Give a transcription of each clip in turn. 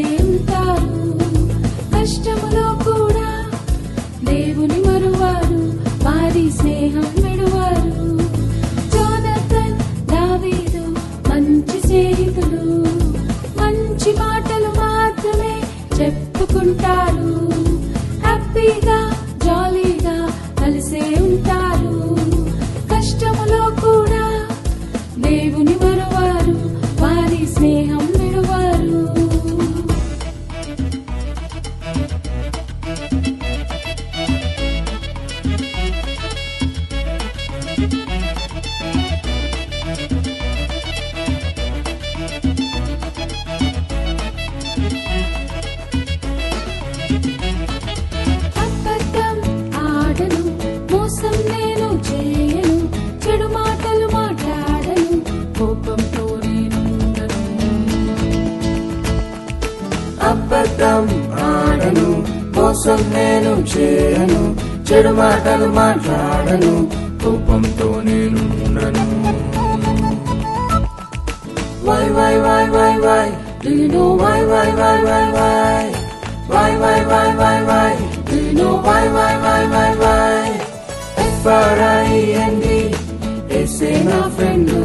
కలిసే ఉంటారు. కష్టములో కూడా దేవుని మరువారు, వారి స్నేహం విడువారు. జోనతన్, దావీదు మంచి స్నేహితులు, మంచి మాటలు మాత్రమే చెప్పుకుంటారు. హ్యాపీగా జాలీగా కలిసే ఉంటారు. కష్టములో కూడా దేవుని మరువారు, వారి స్నేహం విడువారు. అబద్ధం ఆడను, మోసం నేను చేయను, చెడు మాటలు మాట్లాడను, కోపంతో నేనుండను. అబద్ధం ఆడను, మోసం నేను చేయను, చెడు మాటలు మాట్లాడను, కోపంతో నేనుండను. Why, why, why, why, why? Do you know why, why, why, why, why? Why, why, why, why, why? Do you know why, why, why, why, why? FRIEND, యేసే నా ఫ్రెండు,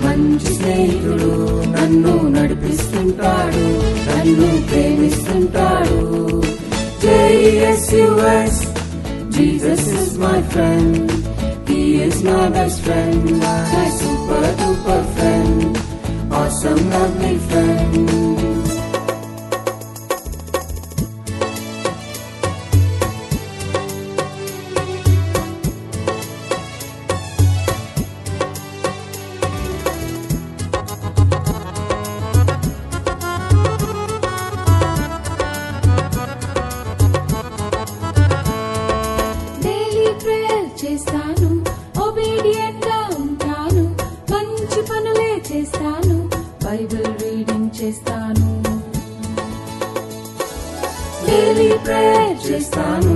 మంచి స్నేహితుడు, నన్ను నడిపిస్తుంటాడు, నన్ను ప్రేమిస్తుంటాడు. JESUS, Jesus is my friend, He is my best friend, my super duper friend, awesome lovely friend. Daily prayer చేస్తాను, obedient గా ఉంటాను, మంచి పనులే చేస్తాను, బైబిల్ రీడింగ్ చేస్తాను. డైలీ ప్రేయర్ చేస్తాను,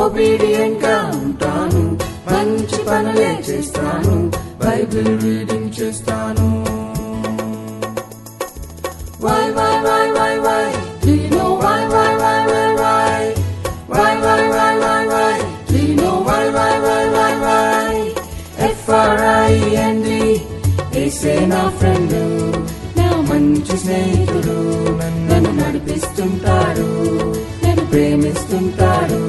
ఒబీడియంట్ గా ఉంటాను, మంచి పనులే చేస్తాను, బైబిల్ రీడింగ్ చేస్తాను. Why, why, why, why, why? Do you know why, why, why, why, why? Why, why, why, why, why? Do you know why, why, why, why, why? FRIEND, యేసే నా friend, నా మంచి స్నేహితుడు, నన్ను నడిపిస్తుంటాడు, నన్ను ప్రేమిస్తుంటాడు.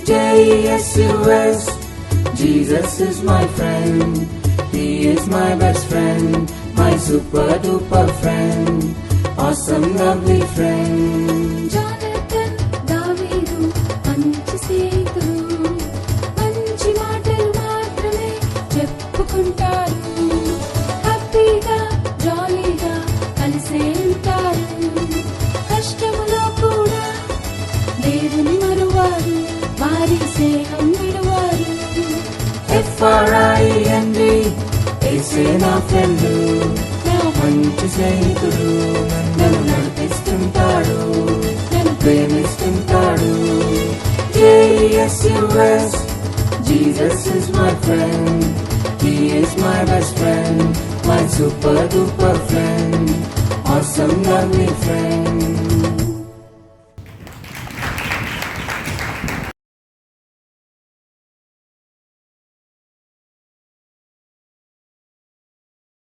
JESUS, Jesus is my friend, He is my best friend, my super duper friend, awesome lovely friend. Jonathan, దావీదు మంచి స్నేహితులు, మంచి మాటలు మాత్రమే చెప్పుకుంటారు. హ్యాపీగా జాలీగా కలిసే ఉంటారు. కష్టములో కూడా దేవుని మరువారు, వారి స్నేహం విడువారు. FRIEND, యేసే నా ఫ్రెండు, నా మంచి స్నేహితుడు, నన్ను నడిపిస్తుంటాడు, నన్ను ప్రేమిస్తుంటాడు. JESUS, Jesus is my friend, He is my best friend, my super duper friend, awesome lovely friend.